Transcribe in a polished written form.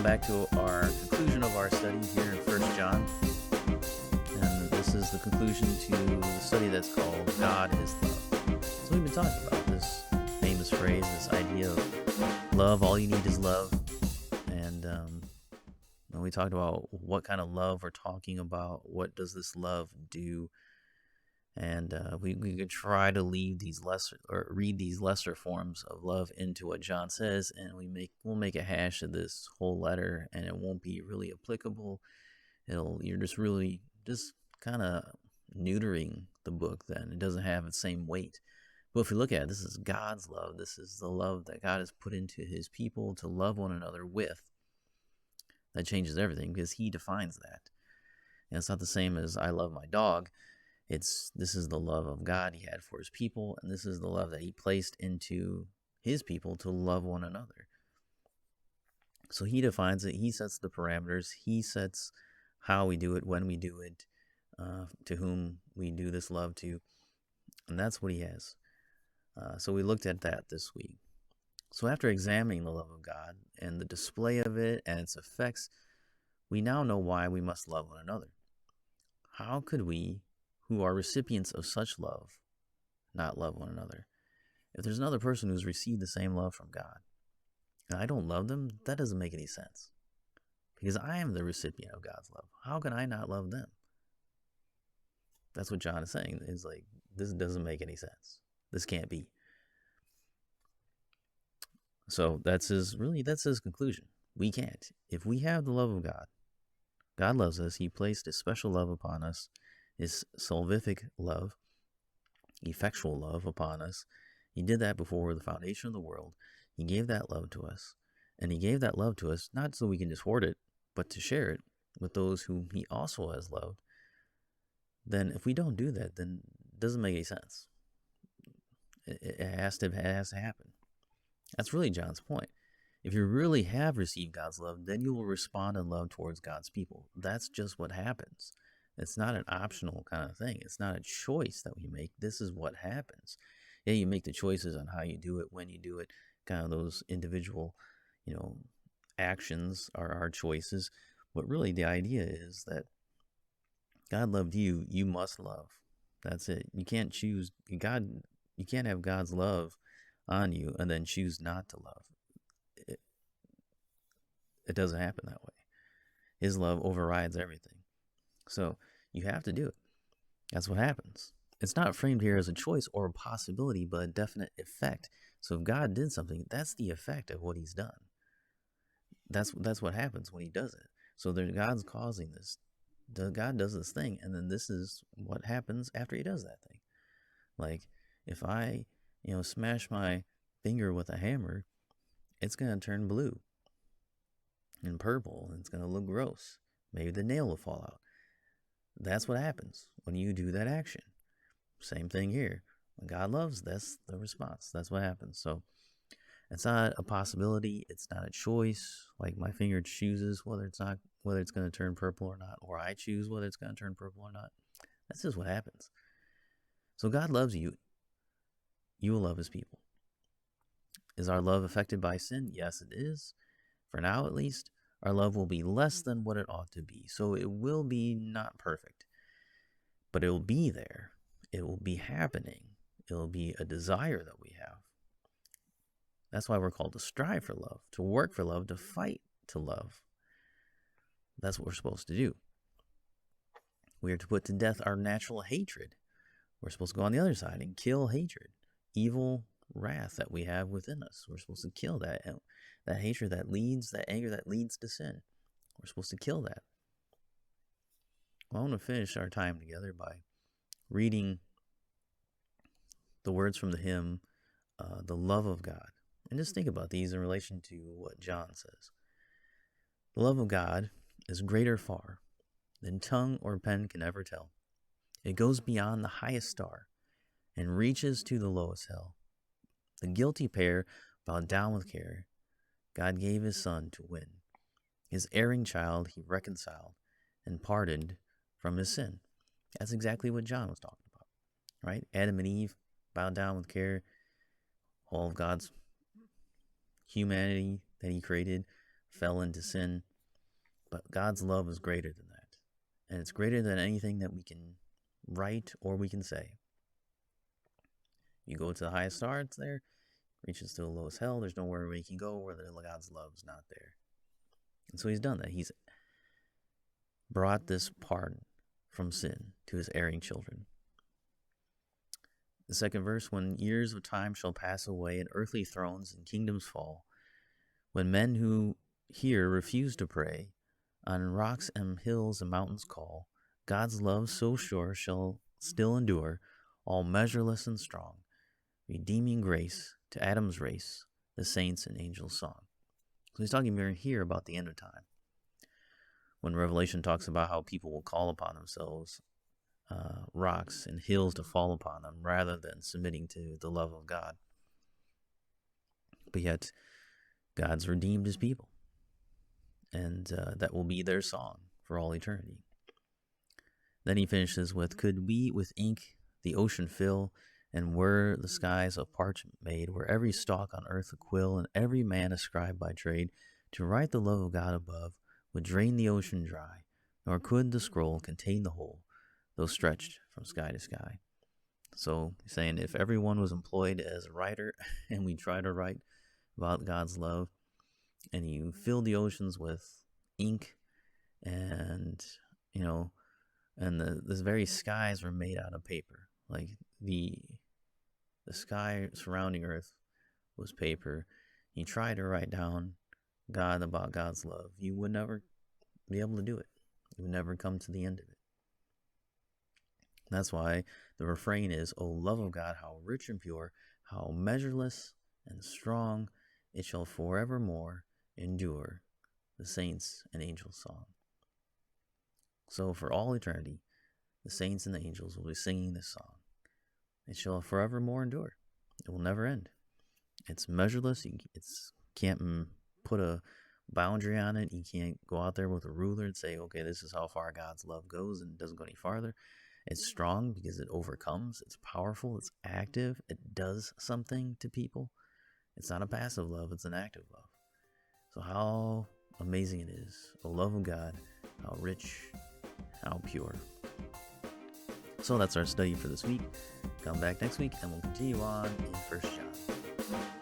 back to our conclusion of our study here in First John. And this is the conclusion to the study that's called God is Love. So we've been talking about this famous phrase, this idea of love, all you need is love. And we talked about what kind of love we're talking about, what does this love do? And we could try to read these lesser forms of love into what John says, and we'll make a hash of this whole letter, and it won't be really applicable. You're just kind of neutering the book. Then it doesn't have the same weight. But if you look at it, this is God's love. This is the love that God has put into His people to love one another with. That changes everything because He defines that, and it's not the same as I love my dog. This is the love of God He had for His people, and this is the love that He placed into His people to love one another. So He defines it. He sets the parameters. He sets how we do it, when we do it, to whom we do this love to, and that's what He has. So we looked at that this week. So after examining the love of God and the display of it and its effects, we now know why we must love one another. How could we, who are recipients of such love, not love one another? If there's another person who's received the same love from God, and I don't love them, that doesn't make any sense. Because I am the recipient of God's love. How can I not love them? That's what John is saying. Is like, this doesn't make any sense. This can't be. So that's his conclusion. We can't. If we have the love of God, God loves us. He placed a special love upon us. His salvific love, effectual love upon us. He did that before the foundation of the world. He gave that love to us. And He gave that love to us not so we can just hoard it, but to share it with those whom He also has loved. Then if we don't do that, then it doesn't make any sense. It has to happen. That's really John's point. If you really have received God's love, then you will respond in love towards God's people. That's just what happens. It's not an optional kind of thing. It's not a choice that we make. This is what happens. Yeah, you make the choices on how you do it, when you do it, kind of those individual, actions are our choices. But really the idea is that God loved you, you must love. That's it. You can't choose God. You can't have God's love on you and then choose not to love. It doesn't happen that way. His love overrides everything. So you have to do it. That's what happens. It's not framed here as a choice or a possibility, but a definite effect. So if God did something, that's the effect of what He's done. That's what happens when He does it. So God's causing this. God does this thing, and then this is what happens after He does that thing. Like if I, smash my finger with a hammer, it's going to turn blue and purple, and it's going to look gross. Maybe the nail will fall out. That's what happens when you do that action. Same thing here. When God loves, that's the response. That's what happens. So it's not a possibility. It's not a choice. Like my finger chooses whether it's going to turn purple or not, or I choose whether it's going to turn purple or not. That's just what happens. So God loves you. You will love His people. Is our love affected by sin? Yes, it is. For now, at least, our love will be less than what it ought to be. So it will be not perfect, but it will be there. It will be happening. It will be a desire that we have. That's why we're called to strive for love, to work for love, to fight to love. That's what we're supposed to do. We are to put to death our natural hatred. We're supposed to go on the other side and kill hatred, evil wrath that we have within us. We're supposed to kill that hatred that anger that leads to sin. We're supposed to kill that. Well, I want to finish our time together by reading the words from the hymn, The Love of God. And just think about these in relation to what John says. The love of God is greater far than tongue or pen can ever tell. It goes beyond the highest star and reaches to the lowest hell. The guilty pair bowed down with care. God gave His Son to win. His erring child He reconciled and pardoned from his sin. That's exactly what John was talking about, right? Adam and Eve bowed down with care. All of God's humanity that He created fell into sin. But God's love is greater than that. And it's greater than anything that we can write or we can say. You go to the highest star, it's there. Reaches to the lowest hell, there's nowhere where you can go where God's love is not there. And so he's done that. He's brought this pardon from sin to his erring children. The second verse, when years of time shall pass away and earthly thrones and kingdoms fall, when men who hear refuse to pray, on rocks and hills and mountains call, God's love so sure shall still endure, all measureless and strong, redeeming grace to Adam's race, the saints and angels' song. So he's talking here about the end of time. When Revelation talks about how people will call upon themselves rocks and hills to fall upon them rather than submitting to the love of God. But yet, God's redeemed his people. And that will be their song for all eternity. Then he finishes with, could we with ink the ocean fill, and were the skies of parchment made, were every stalk on earth a quill, and every man a scribe by trade, to write the love of God above, would drain the ocean dry, nor could the scroll contain the whole, though stretched from sky to sky. So he's saying if everyone was employed as a writer, and we try to write about God's love, and you fill the oceans with ink, and the very skies were made out of paper. Like the sky surrounding earth was paper. You try to write down about God's love, you would never be able to do it. You would never come to the end of it. That's why the refrain is, O love of God, how rich and pure, how measureless and strong, it shall forevermore endure, the saints and angels' song. So for all eternity, the saints and the angels will be singing this song. It shall forevermore endure. It will never end. It's measureless. You can't put a boundary on it. You can't go out there with a ruler and say, okay, this is how far God's love goes, and it doesn't go any farther. It's strong because it overcomes. It's powerful. It's active. It does something to people. It's not a passive love. It's an active love. So how amazing it is. The love of God, how rich, how pure. So that's our study for this week. Come back next week and we'll continue on in 1 John.